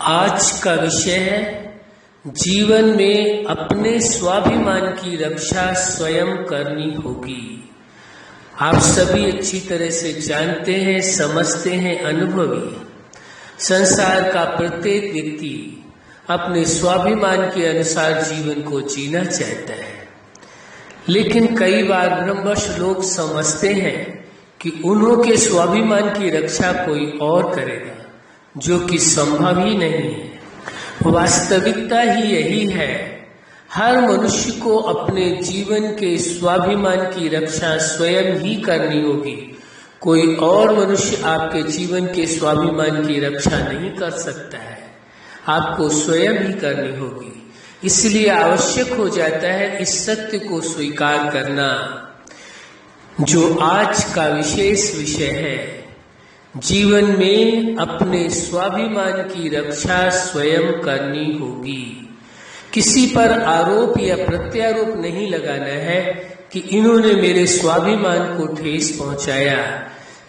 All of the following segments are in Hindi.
आज का विषय है जीवन में अपने स्वाभिमान की रक्षा स्वयं करनी होगी। आप सभी अच्छी तरह से जानते हैं, समझते हैं, अनुभवी। संसार का प्रत्येक व्यक्ति अपने स्वाभिमान के अनुसार जीवन को जीना चाहता है, लेकिन कई बार भ्रमवश लोग समझते हैं कि उन्होंने स्वाभिमान की रक्षा कोई और करेगा, जो कि संभव ही नहीं है। वास्तविकता ही यही है, हर मनुष्य को अपने जीवन के स्वाभिमान की रक्षा स्वयं ही करनी होगी। कोई और मनुष्य आपके जीवन के स्वाभिमान की रक्षा नहीं कर सकता है, आपको स्वयं ही करनी होगी। इसलिए आवश्यक हो जाता है इस सत्य को स्वीकार करना, जो आज का विशेष विषय है। जीवन में अपने स्वाभिमान की रक्षा स्वयं करनी होगी। किसी पर आरोप या प्रत्यारोप नहीं लगाना है कि इन्होंने मेरे स्वाभिमान को ठेस पहुंचाया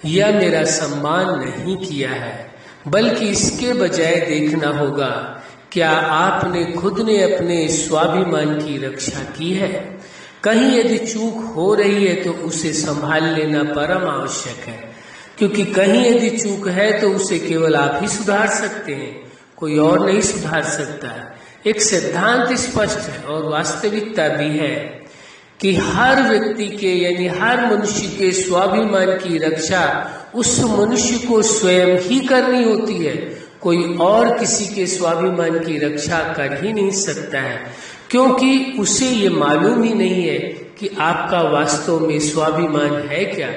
या मेरा सम्मान नहीं किया है, बल्कि इसके बजाय देखना होगा क्या आपने खुद ने अपने स्वाभिमान की रक्षा की है। कहीं यदि चूक हो रही है तो उसे संभाल लेना परम आवश्यक है, क्योंकि कहीं यदि चूक है तो उसे केवल आप ही सुधार सकते हैं, कोई और नहीं सुधार सकता। एक सिद्धांत स्पष्ट है और वास्तविकता भी है कि हर व्यक्ति के यानी हर मनुष्य के स्वाभिमान की रक्षा उस मनुष्य को स्वयं ही करनी होती है। कोई और किसी के स्वाभिमान की रक्षा कर ही नहीं सकता है, क्योंकि उसे ये मालूम ही नहीं है कि आपका वास्तव में स्वाभिमान है क्या।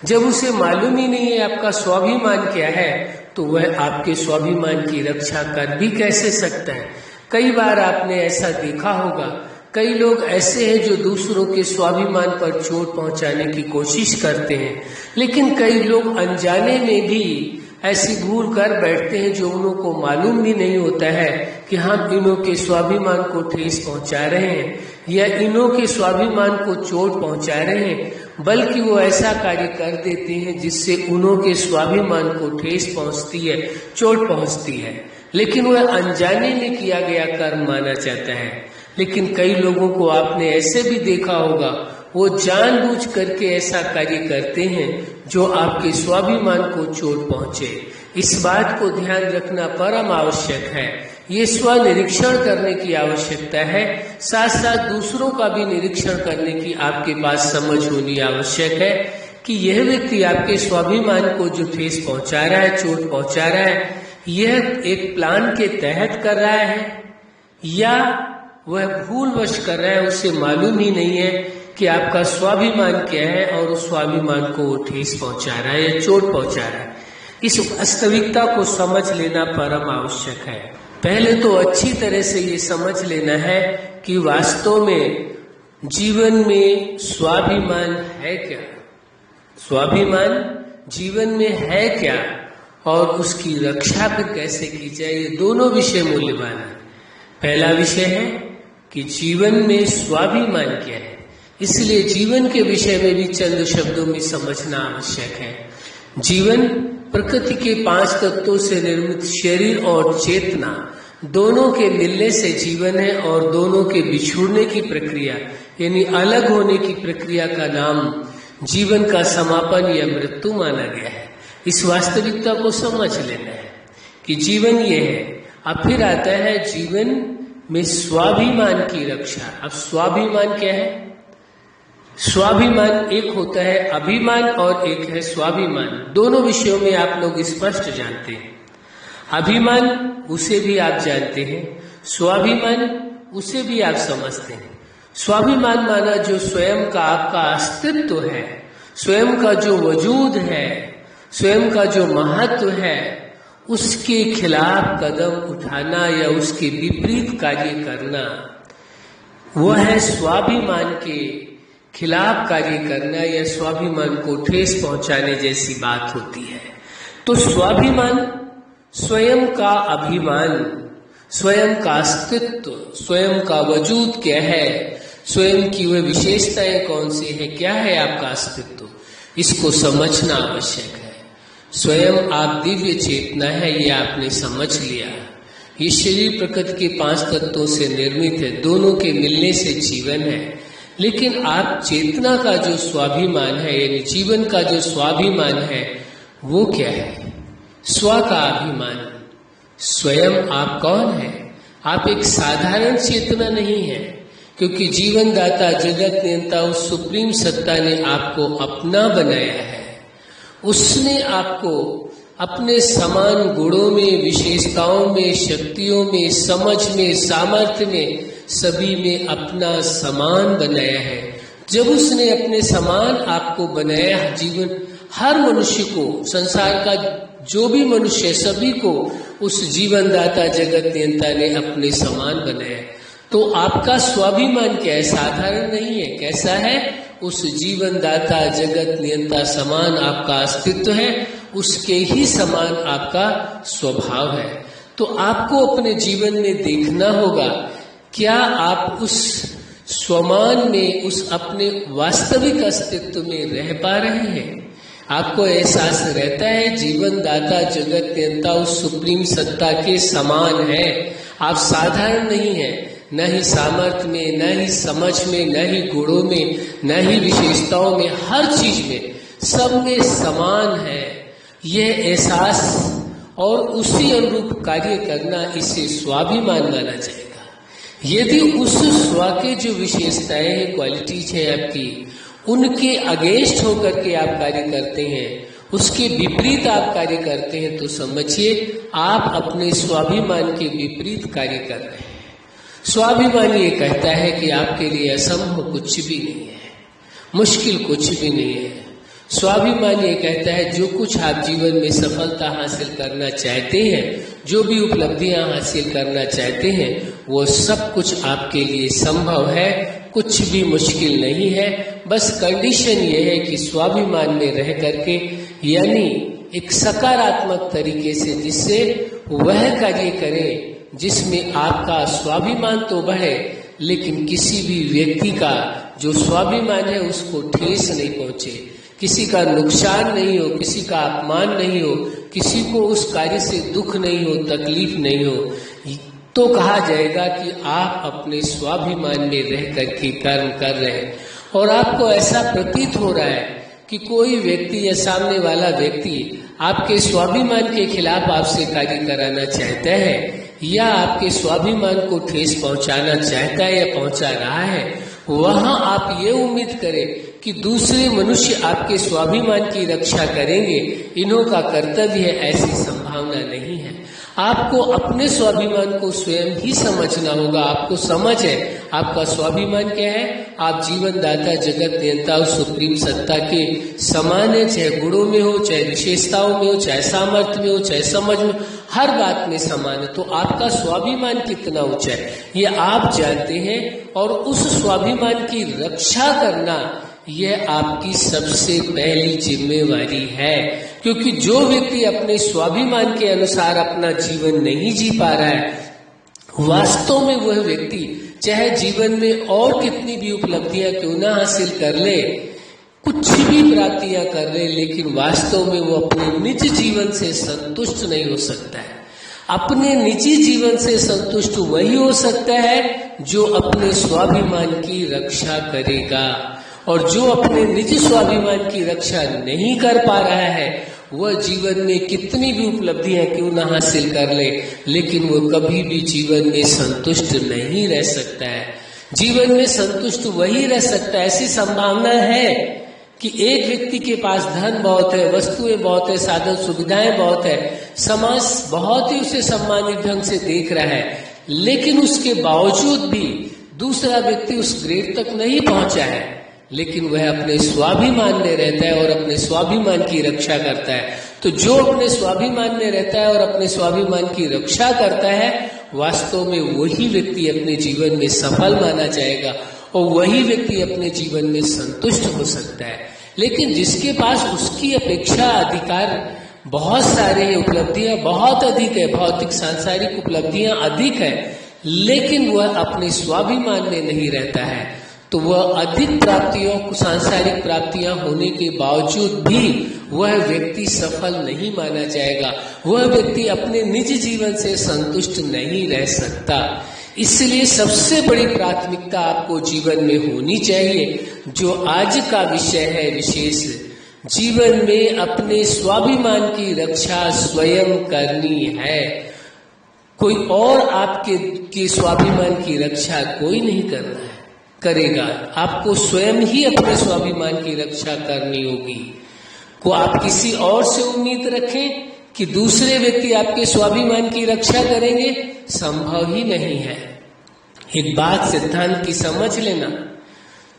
जब उसे मालूम ही नहीं है आपका स्वाभिमान क्या है, तो वह आपके स्वाभिमान की रक्षा कर भी कैसे सकता है। कई बार आपने ऐसा देखा होगा, कई लोग ऐसे हैं जो दूसरों के स्वाभिमान पर चोट पहुंचाने की कोशिश करते हैं, लेकिन कई लोग अनजाने में भी ऐसी भूल कर बैठते हैं जो उन्हों को मालूम भी नहीं होता है कि हम इन्हों के स्वाभिमान को ठेस पहुंचा रहे हैं या इन्हों के स्वाभिमान को चोट पहुंचा रहे हैं, बल्कि वो ऐसा कार्य कर देते हैं जिससे उन्हों के स्वाभिमान को ठेस पहुंचती है, चोट पहुंचती है, लेकिन वह अनजाने में किया गया कर्म माना जाता है। लेकिन कई लोगों को आपने ऐसे भी देखा होगा, वो जानबूझ करके ऐसा कार्य करते हैं जो आपके स्वाभिमान को चोट पहुंचे। इस बात को ध्यान रखना परम आवश्यक है। ये स्वनिरीक्षण करने की आवश्यकता है, साथ साथ दूसरों का भी निरीक्षण करने की आपके पास समझ होनी आवश्यक है कि यह व्यक्ति आपके स्वाभिमान को जो ठेस पहुंचा रहा है, चोट पहुंचा रहा है, यह एक प्लान के तहत कर रहा है या वह भूलवश कर रहा है, उसे मालूम ही नहीं है कि आपका स्वाभिमान क्या है और उस स्वाभिमान को वो ठेस पहुंचा रहा है या चोट पहुंचा रहा है। इस वास्तविकता को समझ लेना परम आवश्यक है। पहले तो अच्छी तरह से ये समझ लेना है कि वास्तव में जीवन में स्वाभिमान है क्या, स्वाभिमान जीवन में है क्या और उसकी रक्षा फिर कैसे की जाए, ये दोनों विषय मूल्यवान है। पहला विषय है कि जीवन में स्वाभिमान क्या है, इसलिए जीवन के विषय में भी चंद शब्दों में समझना आवश्यक है। जीवन प्रकृति के 5 तत्वों से निर्मित शरीर और चेतना दोनों के मिलने से जीवन है, और दोनों के बिछुड़ने की प्रक्रिया यानी अलग होने की प्रक्रिया का नाम जीवन का समापन या मृत्यु माना गया है। इस वास्तविकता को समझ लेना है कि जीवन ये है। अब फिर आता है जीवन में स्वाभिमान की रक्षा। अब स्वाभिमान क्या है? स्वाभिमान एक होता है अभिमान और एक है स्वाभिमान। दोनों विषयों में आप लोग स्पष्ट जानते हैं। अभिमान उसे भी आप जानते हैं, स्वाभिमान उसे भी आप समझते हैं। स्वाभिमान माना जो स्वयं का आपका अस्तित्व है, स्वयं का जो वजूद है, स्वयं का जो महत्व है, उसके खिलाफ कदम उठाना या उसके विपरीत कार्य करना, वह है स्वाभिमान के खिलाफ कार्य करना या स्वाभिमान को ठेस पहुंचाने जैसी बात होती है। तो स्वाभिमान स्वयं का अभिमान, स्वयं का अस्तित्व, स्वयं का वजूद क्या है, स्वयं की वह विशेषताएं कौन सी है, क्या है आपका अस्तित्व, इसको समझना आवश्यक है। स्वयं आप दिव्य चेतना है, ये आपने समझ लिया, ये शरीर प्रकृति के 5 तत्वों से निर्मित है, दोनों के मिलने से जीवन है। लेकिन आप चेतना का जो स्वाभिमान है, यानी जीवन का जो स्वाभिमान है, वो क्या है? स्व का अभिमान। स्वयं आप कौन है? आप एक साधारण चेतना नहीं है, क्योंकि जीवन दाता जगत नियंता उस सुप्रीम सत्ता ने आपको अपना बनाया है। उसने आपको अपने समान गुणों में, विशेषताओं में, शक्तियों में, समझ में, सामर्थ्य में, सभी में अपना समान बनाया है। जब उसने अपने समान आपको बनाया, जीवन हर मनुष्य को, संसार का जो भी मनुष्य, सभी को उस जीवन दाता जगत नियंता ने अपने समान बनाया। तो आपका स्वाभिमान क्या है? साधारण नहीं है। कैसा है? उस जीवन दाता जगत नियंता समान आपका अस्तित्व है, उसके ही समान आपका स्वभाव है। तो आपको अपने जीवन में देखना होगा, क्या आप उस स्वमान में, उस अपने वास्तविक अस्तित्व में रह पा रहे हैं? आपको एहसास रहता है जीवन दाता जगत नियंता उस सुप्रीम सत्ता के समान है। आप साधारण नहीं है, न ही सामर्थ्य में, न ही समझ में, न ही गुणों में, न ही विशेषताओं में, हर चीज में, सब में समान है। यह एहसास और उसी अनुरूप कार्य करना, इसे स्वाभिमान माना जाएगा। यदि उस स्व के जो विशेषताएं हैं, क्वालिटीज हैं आपकी, उनके अगेंस्ट होकर के आप कार्य करते हैं, उसके विपरीत आप कार्य करते हैं, तो समझिए आप अपने स्वाभिमान के विपरीत कार्य कर रहे हैं। स्वाभिमान ये कहता है कि आपके लिए असंभव कुछ भी नहीं है, मुश्किल कुछ भी नहीं है। स्वाभिमान ये कहता है जो कुछ आप जीवन में सफलता हासिल करना चाहते हैं, जो भी उपलब्धियां हासिल करना चाहते हैं, वो सब कुछ आपके लिए संभव है, कुछ भी मुश्किल नहीं है। बस कंडीशन ये है कि स्वाभिमान में रह करके, यानी एक सकारात्मक तरीके से, जिससे वह कार्य करें जिसमें आपका स्वाभिमान तो बढ़े, लेकिन किसी भी व्यक्ति का जो स्वाभिमान है उसको ठेस नहीं पहुंचे, किसी का नुकसान नहीं हो, किसी का अपमान नहीं हो, किसी को उस कार्य से दुख नहीं हो, तकलीफ नहीं हो, तो कहा जाएगा कि आप अपने स्वाभिमान में रह करके कर्म कर रहे हैं। और आपको ऐसा प्रतीत हो रहा है कि कोई व्यक्ति या सामने वाला व्यक्ति आपके स्वाभिमान के खिलाफ आपसे कार्य कराना चाहता है, या आपके स्वाभिमान को ठेस पहुंचाना चाहता है या पहुंचा रहा है, वहां आप ये उम्मीद करें कि दूसरे मनुष्य आपके स्वाभिमान की रक्षा करेंगे, इन्हों का कर्तव्य है, ऐसी संभावना नहीं है। आपको अपने स्वाभिमान को स्वयं ही समझना होगा। आपको समझ है आपका स्वाभिमान क्या है? आप जीवन दाता जगत नियंता उस सुप्रीम सत्ता के समान है, चाहे गुणों में हो, चाहे विशेषताओं में हो, चाहे सामर्थ्य में हो, चाहे समझ में, हर बात में समान है। तो आपका स्वाभिमान कितना ऊंचा है ये आप जानते हैं, और उस स्वाभिमान की रक्षा करना यह आपकी सबसे पहली जिम्मेवारी है। क्योंकि जो व्यक्ति अपने स्वाभिमान के अनुसार अपना जीवन नहीं जी पा रहा है, वास्तव में वह व्यक्ति चाहे जीवन में और कितनी भी उपलब्धियां क्यों ना हासिल कर ले, कुछ भी प्राप्तियां कर ले, लेकिन वास्तव में वो अपने निज जीवन से संतुष्ट नहीं हो सकता है। अपने निजी जीवन से संतुष्ट वही हो सकता है जो अपने स्वाभिमान की रक्षा करेगा, और जो अपने निजी स्वाभिमान की रक्षा नहीं कर पा रहा है, वह जीवन में कितनी भी उपलब्धियां क्यों ना हासिल कर ले, लेकिन वो कभी भी जीवन में संतुष्ट नहीं रह सकता है। जीवन में संतुष्ट वही रह सकता है, ऐसी संभावना है कि एक व्यक्ति के पास धन बहुत है, वस्तुएं बहुत है, साधन सुविधाएं बहुत है, समाज बहुत ही उसे सम्मानित ढंग से देख रहा है, लेकिन उसके बावजूद भी दूसरा व्यक्ति उस ग्रेड तक नहीं पहुंचा है, लेकिन वह अपने स्वाभिमान में रहता है और अपने स्वाभिमान की रक्षा करता है। तो जो अपने स्वाभिमान में रहता है और अपने स्वाभिमान की रक्षा करता है, वास्तव में वही व्यक्ति अपने जीवन में सफल माना जाएगा, और वही व्यक्ति अपने जीवन में संतुष्ट हो सकता है। लेकिन जिसके पास उसकी अपेक्षा अधिकार बहुत सारे हैं, उपलब्धियां बहुत अधिक है, भौतिक सांसारिक उपलब्धियां अधिक है, लेकिन वह अपने स्वाभिमान में नहीं रहता है, तो वह अधिक प्राप्तियों, सांसारिक प्राप्तियां होने के बावजूद भी वह व्यक्ति सफल नहीं माना जाएगा। वह व्यक्ति अपने निज जीवन से संतुष्ट नहीं रह सकता। इसलिए सबसे बड़ी प्राथमिकता आपको जीवन में होनी चाहिए, जो आज का विषय है विशेष, जीवन में अपने स्वाभिमान की रक्षा स्वयं करनी है। कोई और आपके स्वाभिमान की रक्षा कोई नहीं करेगा। आपको स्वयं ही अपने स्वाभिमान की रक्षा करनी होगी। को आप किसी और से उम्मीद रखें कि दूसरे व्यक्ति आपके स्वाभिमान की रक्षा करेंगे, संभव ही नहीं है। एक बात सिद्धांत की समझ लेना,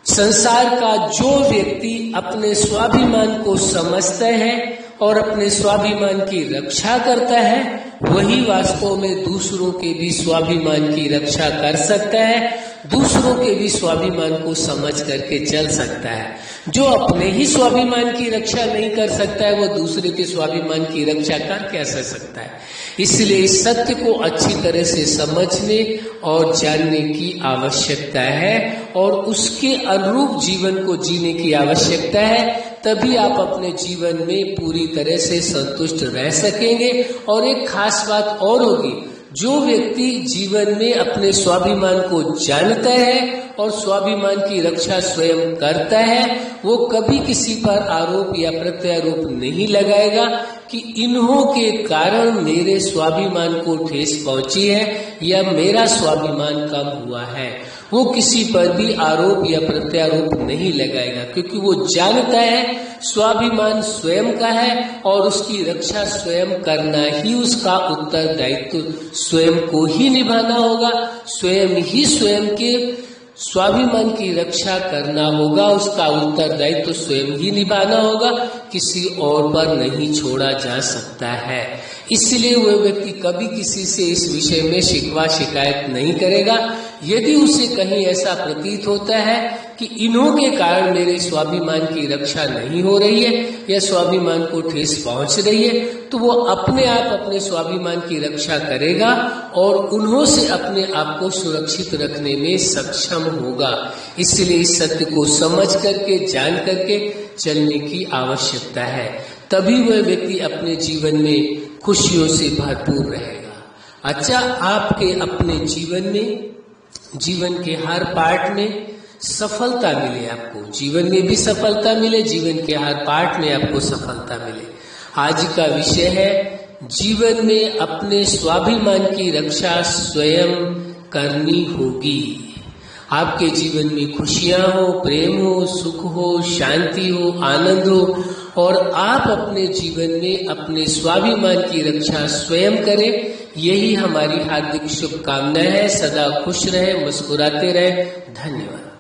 संसार का जो व्यक्ति अपने स्वाभिमान को समझता है और अपने स्वाभिमान की रक्षा करता है, वही वास्तव में दूसरों के भी स्वाभिमान की रक्षा कर सकता है, दूसरों के भी स्वाभिमान को समझ करके चल सकता है। जो अपने ही स्वाभिमान की रक्षा नहीं कर सकता है, वो दूसरे के स्वाभिमान की रक्षा कर कैसे सकता है। इसलिए इस सत्य को अच्छी तरह से समझने और जानने की आवश्यकता है और उसके अनुरूप जीवन को जीने की आवश्यकता है। तभी आप अपने जीवन में पूरी तरह से संतुष्ट रह सकेंगे। और एक खास बात और होगी, जो व्यक्ति जीवन में अपने स्वाभिमान को जानता है और स्वाभिमान की रक्षा स्वयं करता है, वो कभी किसी पर आरोप या प्रत्यारोप नहीं लगाएगा कि इन्हों के कारण मेरे स्वाभिमान को ठेस पहुंची है या मेरा स्वाभिमान कम हुआ है। वो किसी पर भी आरोप या प्रत्यारोप नहीं लगाएगा, क्योंकि वो जानता है स्वाभिमान स्वयं का है और उसकी रक्षा स्वयं करना ही उसका उत्तरदायित्व स्वयं को ही निभाना होगा। स्वयं ही स्वयं के स्वाभिमान की रक्षा करना होगा, उसका उत्तरदायित्व स्वयं ही निभाना होगा, किसी और पर नहीं छोड़ा जा सकता है। इसलिए वह व्यक्ति कभी किसी से इस विषय में शिकवा शिकायत नहीं करेगा। यदि उसे कहीं ऐसा प्रतीत होता है कि इन्हों के कारण मेरे स्वाभिमान की रक्षा नहीं हो रही है या स्वाभिमान को ठेस पहुंच रही है, तो वो अपने आप अपने स्वाभिमान की रक्षा करेगा और उन्हों से अपने आप को सुरक्षित रखने में सक्षम होगा। इसलिए इस सत्य को समझ करके, जान करके चलने की आवश्यकता है। तभी वह व्यक्ति अपने जीवन में खुशियों से भरपूर रहेगा। अच्छा, आपके अपने जीवन में, जीवन के हर पार्ट में सफलता मिले, आपको जीवन में भी सफलता मिले, जीवन के हर पार्ट में आपको सफलता मिले। आज का विषय है, जीवन में अपने स्वाभिमान की रक्षा स्वयं करनी होगी। आपके जीवन में खुशियां हो, प्रेम हो, सुख हो, शांति हो, आनंद हो और आप अपने जीवन में अपने स्वाभिमान की रक्षा स्वयं करें, यही हमारी हार्दिक शुभकामना है। सदा खुश रहे, मुस्कुराते रहे। धन्यवाद।